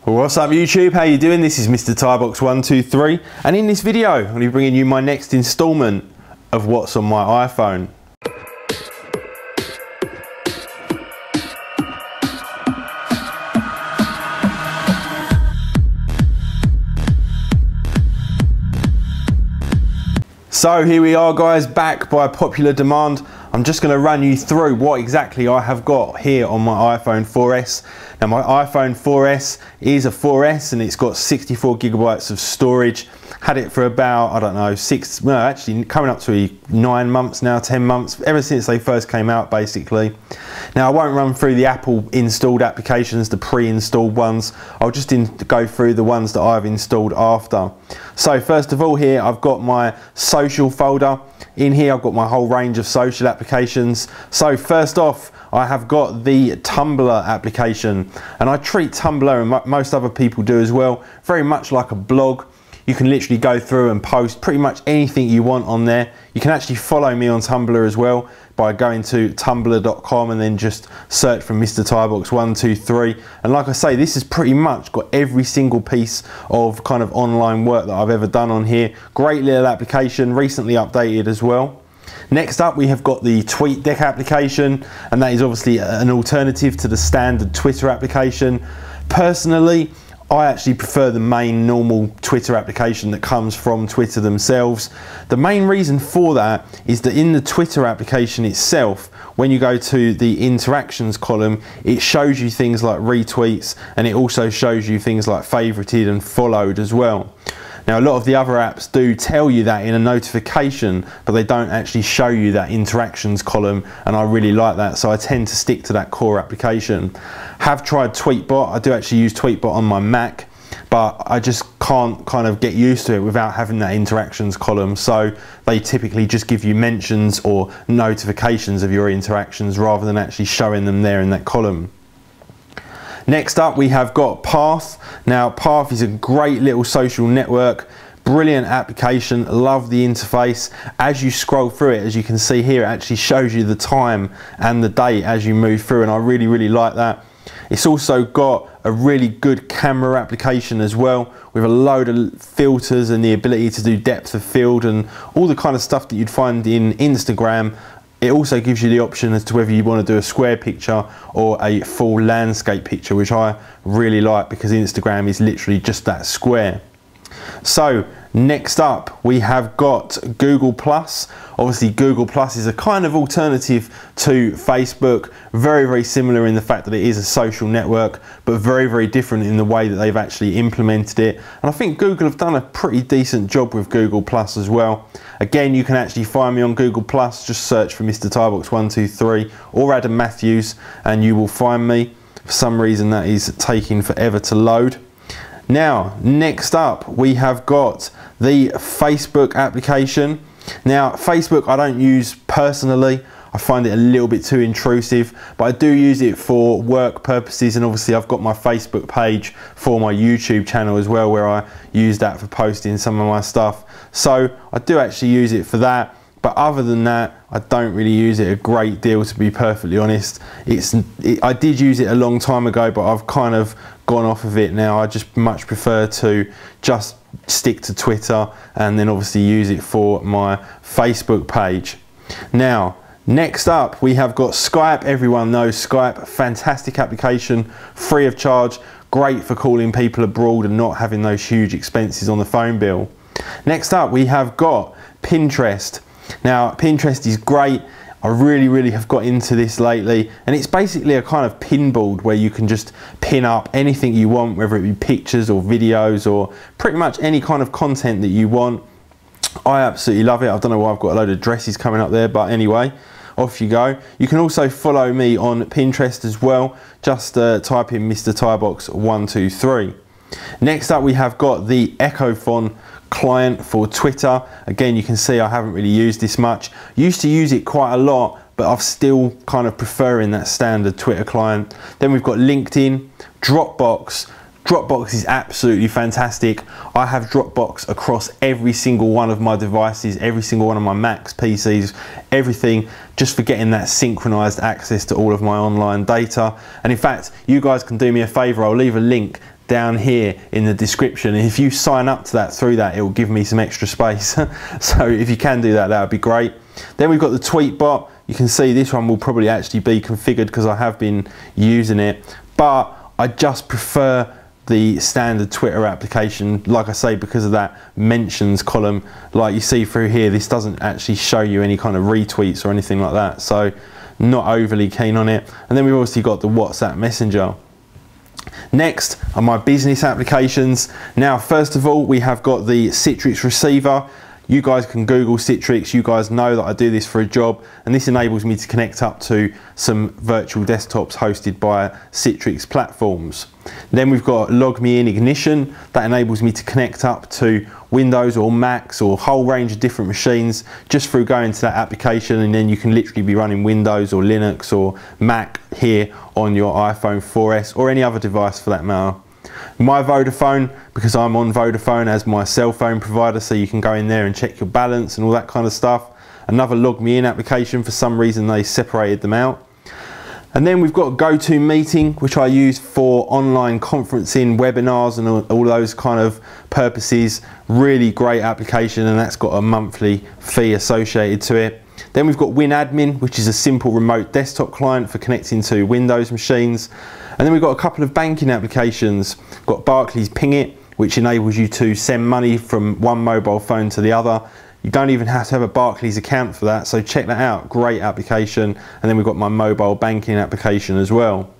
What's up YouTube, how you doing? This is Mr. Tybox123 and in this video I'm going to be bringing you my next installment of what's on my iPhone. So here we are guys, back by popular demand. I'm just going to run you through what exactly I have got here on my iPhone 4S. Now my iPhone 4S is a 4S and it's got 64 gigabytes of storage. Had it for about, I don't know, actually coming up to 9 months now, 10 months, ever since they first came out basically. Now I won't run through the Apple installed applications, the pre-installed ones. I'll just go through the ones that I've installed after. So first of all here I've got my social folder. In here I've got my whole range of social applications. So first off I have got the Tumblr application, and I treat Tumblr, and most other people do as well, very much like a blog. You can literally go through and post pretty much anything you want on there. You can actually follow me on Tumblr as well by going to tumblr.com and then just search for Mr. Tybox123. And like I say, this has pretty much got every single piece of kind of online work that I've ever done on here. Great little application, recently updated as well. Next up we have got the TweetDeck application, and that is obviously an alternative to the standard Twitter application. Personally, I actually prefer the main normal Twitter application that comes from Twitter themselves. The main reason for that is that in the Twitter application itself, when you go to the interactions column, it shows you things like retweets, and it also shows you things like favorited and followed as well. Now a lot of the other apps do tell you that in a notification, but they don't actually show you that interactions column, and I really like that, so I tend to stick to that core application. Have tried Tweetbot. I do actually use Tweetbot on my Mac, but I just can't kind of get used to it without having that interactions column, so they typically just give you mentions or notifications of your interactions rather than actually showing them there in that column. Next up we have got Path. Now Path is a great little social network, brilliant application, love the interface. As you scroll through it, as you can see here, it actually shows you the time and the date as you move through, and I really like that. It's also got a really good camera application as well, with a load of filters and the ability to do depth of field and all the kind of stuff that you'd find in Instagram. It also gives you the option as to whether you want to do a square picture or a full landscape picture, which I really like because Instagram is literally just that square. So next up we have got Google+. Obviously Google+ is a kind of alternative to Facebook, very similar in the fact that it is a social network, but very different in the way that they've actually implemented it. And I think Google have done a pretty decent job with Google+ as well. Again, you can actually find me on Google+, just search for Mr. Tybox123 or Adam Matthews and you will find me. For some reason that is taking forever to load. Now, next up we have got the Facebook application. Now, Facebook I don't use personally. I find it a little bit too intrusive, but I do use it for work purposes, and obviously I've got my Facebook page for my YouTube channel as well, where I use that for posting some of my stuff. So I do actually use it for that, but other than that I don't really use it a great deal, to be perfectly honest. I did use it a long time ago, but I've kind of gone off of it now. I just much prefer to just stick to Twitter and then obviously use it for my Facebook page. Now next up we have got Skype. Everyone knows Skype, fantastic application, free of charge, great for calling people abroad and not having those huge expenses on the phone bill. Next up we have got Pinterest. Now Pinterest is great. I really have got into this lately, and it's basically a kind of pin board where you can just pin up anything you want, whether it be pictures or videos or pretty much any kind of content that you want. I absolutely love it. I don't know why I've got a load of dresses coming up there, but anyway, off you go. You can also follow me on Pinterest as well. Just type in Mr. Tybox123. Next up we have got the Echophon client for Twitter. Again, you can see I haven't really used this much. Used to use it quite a lot, but I'm still kind of preferring that standard Twitter client. Then we've got LinkedIn, Dropbox. Dropbox is absolutely fantastic. I have Dropbox across every single one of my devices, every single one of my Macs, PCs, everything, just for getting that synchronized access to all of my online data. And in fact, you guys can do me a favor, I'll leave a link down here in the description. If you sign up to that through that, it will give me some extra space. So if you can do that, that would be great. Then we've got the tweet bot. You can see this one will probably actually be configured because I have been using it, but I just prefer the standard Twitter application, like I say, because of that mentions column. Like you see through here, this doesn't actually show you any kind of retweets or anything like that, so not overly keen on it. And then we've obviously got the WhatsApp Messenger. Next are my business applications. Now, first of all, we have got the Citrix receiver. You guys can Google Citrix. You guys know that I do this for a job, and this enables me to connect up to some virtual desktops hosted by Citrix platforms. Then we've got Log Me In Ignition. That enables me to connect up to Windows or Macs or a whole range of different machines just through going to that application, and then you can literally be running Windows or Linux or Mac here on your iPhone 4S or any other device for that matter. My Vodafone, because I'm on Vodafone as my cell phone provider, so you can go in there and check your balance and all that kind of stuff. Another Log Me In application, for some reason they separated them out. And then we've got GoToMeeting, which I use for online conferencing, webinars and all those kind of purposes. Really great application, and that's got a monthly fee associated to it. Then we've got WinAdmin, which is a simple remote desktop client for connecting to Windows machines. And then we've got a couple of banking applications. We've got Barclays Ping It, which enables you to send money from one mobile phone to the other. You don't even have to have a Barclays account for that, so check that out. Great application. And then we've got my mobile banking application as well.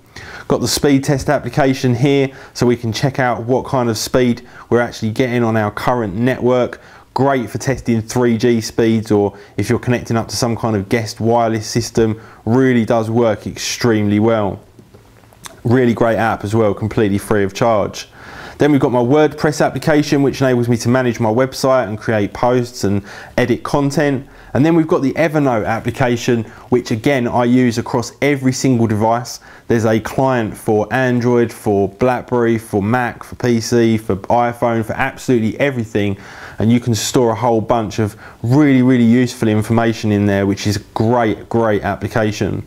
Got the speed test application here, so we can check out what kind of speed we're actually getting on our current network. Great for testing 3G speeds, or if you're connecting up to some kind of guest wireless system. Really does work extremely well. Really great app as well, completely free of charge. Then we've got my WordPress application, which enables me to manage my website and create posts and edit content. And then we've got the Evernote application, which again I use across every single device. There's a client for Android, for BlackBerry, for Mac, for PC, for iPhone, for absolutely everything. And you can store a whole bunch of really useful information in there, which is a great application.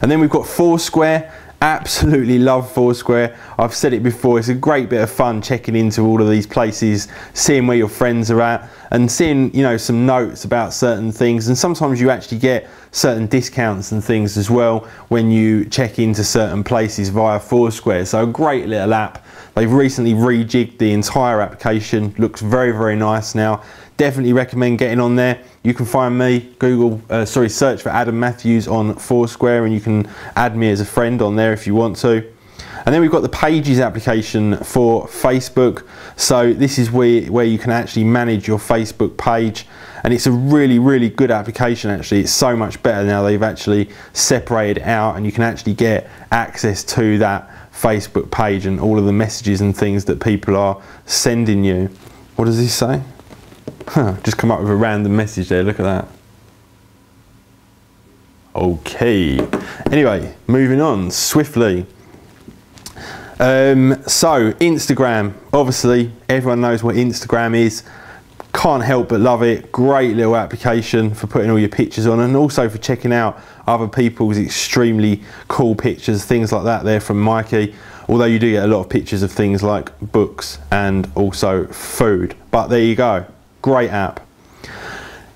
And then we've got Foursquare. Absolutely love Foursquare. I've said it before, it's a great bit of fun checking into all of these places, seeing where your friends are at, and seeing, you know, some notes about certain things. And sometimes you actually get certain discounts and things as well when you check into certain places via Foursquare. So a great little app. They've recently rejigged the entire application. Looks very nice now. Definitely recommend getting on there. You can find me, search for Adam Matthews on Foursquare, and you can add me as a friend on there if you want to. And then we've got the Pages application for Facebook. So this is where you can actually manage your Facebook page, and it's a really good application actually. It's so much better now. They've actually separated it out, and you can actually get access to that Facebook page and all of the messages and things that people are sending you. What does this say? Just come up with a random message there, look at that. Okay, anyway, moving on swiftly. So Instagram, obviously everyone knows what Instagram is. Can't help but love it. Great little application for putting all your pictures on, and also for checking out other people's extremely cool pictures, things like that there from Mikey. Although you do get a lot of pictures of things like books and also food, but there you go. Great app.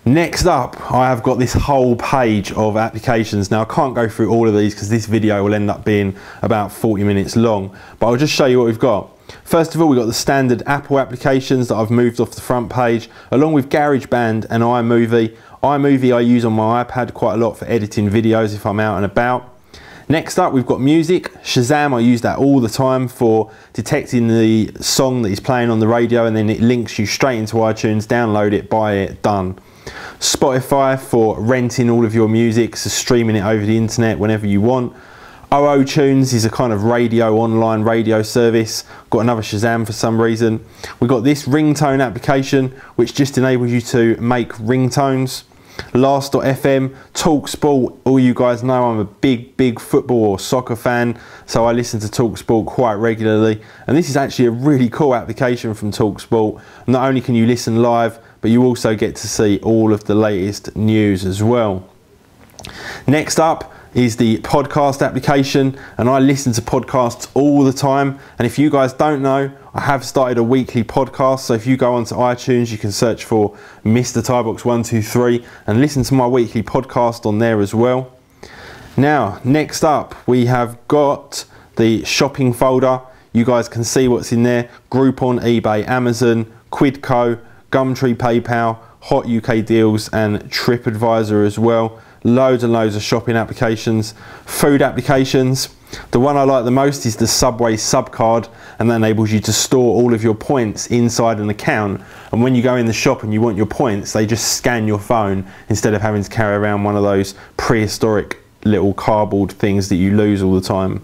Next up, I have got this whole page of applications. Now I can't go through all of these because this video will end up being about 40 minutes long, but I'll just show you what we've got. First of all, we've got the standard Apple applications that I've moved off the front page, along with GarageBand and iMovie. iMovie I use on my iPad quite a lot for editing videos if I'm out and about. Next up, we've got music. Shazam, I use that all the time for detecting the song that is playing on the radio, and then it links you straight into iTunes, download it, buy it, done. Spotify for renting all of your music, so streaming it over the internet whenever you want. OOTunes is a kind of online radio service. Got another Shazam for some reason. We've got this ringtone application, which just enables you to make ringtones. Last.fm, TalkSport, all you guys know I'm a big football or soccer fan, so I listen to TalkSport quite regularly, and this is actually a really cool application from TalkSport. Not only can you listen live, but you also get to see all of the latest news as well. Next up, is the podcast application, and I listen to podcasts all the time. And if you guys don't know, I have started a weekly podcast, so if you go onto iTunes, you can search for Mr. Tybox 123 and listen to my weekly podcast on there as well. Now, next up, we have got the shopping folder. You guys can see what's in there: Groupon, eBay, Amazon, Quidco, Gumtree, PayPal, Hot UK Deals, and TripAdvisor as well. Loads and loads of shopping applications. Food applications. The one I like the most is the Subway Subcard, and that enables you to store all of your points inside an account. And when you go in the shop and you want your points, they just scan your phone instead of having to carry around one of those prehistoric little cardboard things that you lose all the time.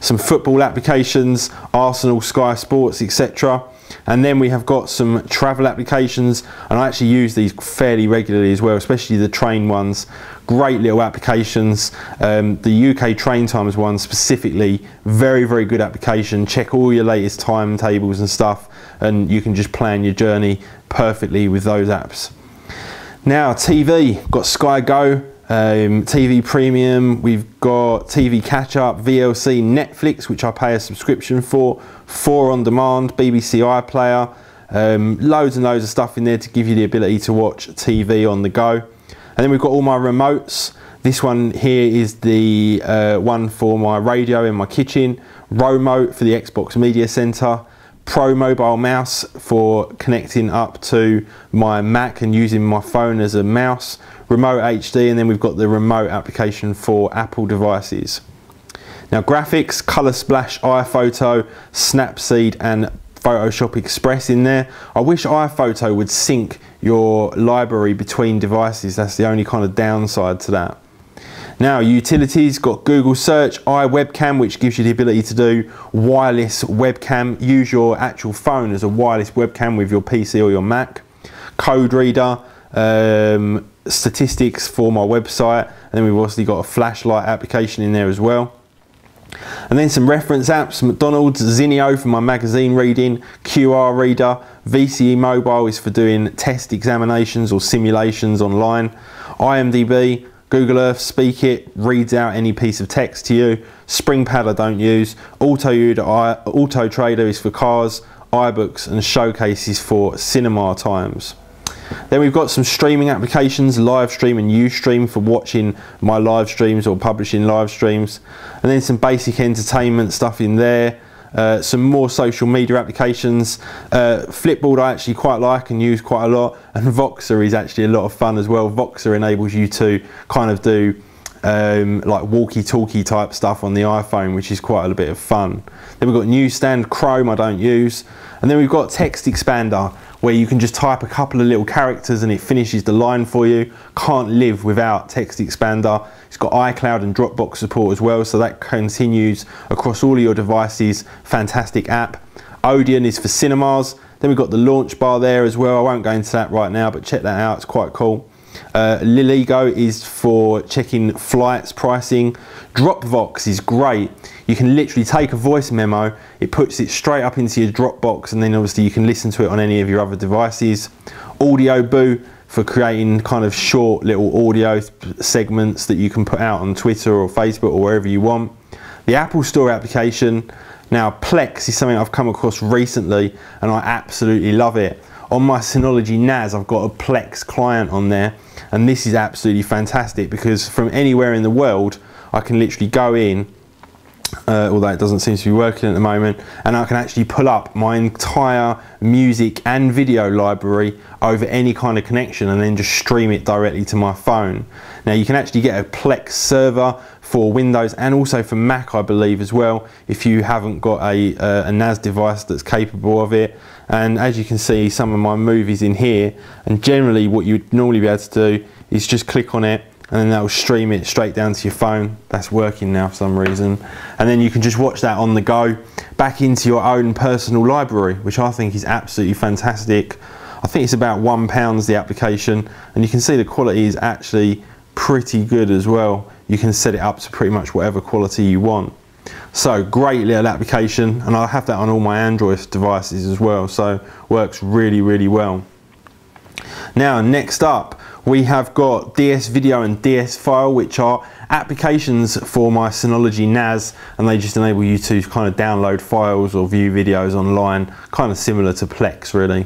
Some football applications, Arsenal, Sky Sports, etc. And then we have got some travel applications, and I actually use these fairly regularly as well, especially the train ones. Great little applications. The UK Train Times one specifically, very, very good application. Check all your latest timetables and stuff, and you can just plan your journey perfectly with those apps. Now, TV, got Sky Go, TV Premium, we've got TV Catch Up, VLC, Netflix, which I pay a subscription for, 4 on demand, BBC iPlayer, loads and loads of stuff in there to give you the ability to watch TV on the go. And then we've got all my remotes. This one here is the one for my radio in my kitchen, Romote for the Xbox Media Center, Pro Mobile Mouse for connecting up to my Mac and using my phone as a mouse, Remote HD, and then we've got the remote application for Apple devices. Now, graphics, Color Splash, iPhoto, Snapseed, and Photoshop Express in there. I wish iPhoto would sync your library between devices. That's the only kind of downside to that. Now, utilities, got Google Search, iWebcam, which gives you the ability to do wireless webcam. Use your actual phone as a wireless webcam with your PC or your Mac. Code Reader, statistics for my website, and then we've obviously got a flashlight application in there as well. And then some reference apps: McDonald's, Zinio for my magazine reading, QR Reader, VCE Mobile is for doing test examinations or simulations online, IMDb, Google Earth, Speak It, reads out any piece of text to you, SpringPad I don't use, Auto Trader is for cars, iBooks, and Showcase is for cinema times. Then we've got some streaming applications, Livestream and Ustream for watching my live streams or publishing live streams. And then some basic entertainment stuff in there. Some more social media applications. Flipboard I actually quite like and use quite a lot. And Voxer is actually a lot of fun as well. Voxer enables you to kind of do like walkie-talkie type stuff on the iPhone, which is quite a bit of fun. Then we've got Newsstand, Chrome I don't use. And then we've got Text Expander, where you can just type a couple of little characters and it finishes the line for you. Can't live without Text Expander. It's got iCloud and Dropbox support as well, so that continues across all of your devices. Fantastic app. Odeon is for cinemas. Then we've got the launch bar there as well. I won't go into that right now, but check that out, it's quite cool. Liligo is for checking flights, pricing. Dropbox is great. You can literally take a voice memo, it puts it straight up into your Dropbox, and then obviously you can listen to it on any of your other devices. Audio Boo for creating kind of short little audio segments that you can put out on Twitter or Facebook or wherever you want. The Apple Store application. Now, Plex is something I've come across recently and I absolutely love it. On my Synology NAS, I've got a Plex client on there, and this is absolutely fantastic because from anywhere in the world, I can literally go in, although it doesn't seem to be working at the moment, and I can actually pull up my entire music and video library over any kind of connection and then just stream it directly to my phone. Now, you can actually get a Plex server for Windows and also for Mac, I believe, as well, if you haven't got a NAS device that's capable of it. And as you can see, some of my movies in here, and generally what you'd normally be able to do is just click on it and then that will stream it straight down to your phone. That's working now for some reason. And then you can just watch that on the go back into your own personal library, which I think is absolutely fantastic. I think it's about £1 the application, and you can see the quality is actually pretty good as well. You can set it up to pretty much whatever quality you want. So great little application, and I have that on all my Android devices as well, so works really, really well. Now, next up we have got DS Video and DS File, which are applications for my Synology NAS, and they just enable you to kind of download files or view videos online, kind of similar to Plex really.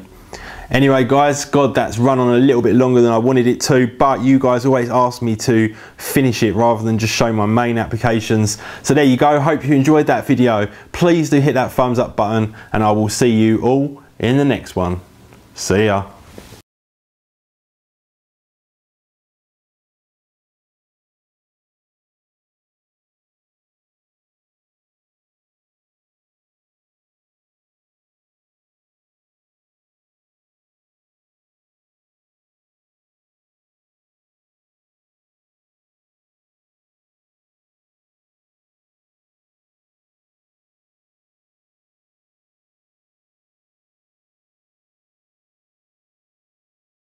Anyway guys, God, that's run on a little bit longer than I wanted it to, but you guys always ask me to finish it rather than just show my main applications. So there you go, hope you enjoyed that video. Please do hit that thumbs up button, and I will see you all in the next one. See ya.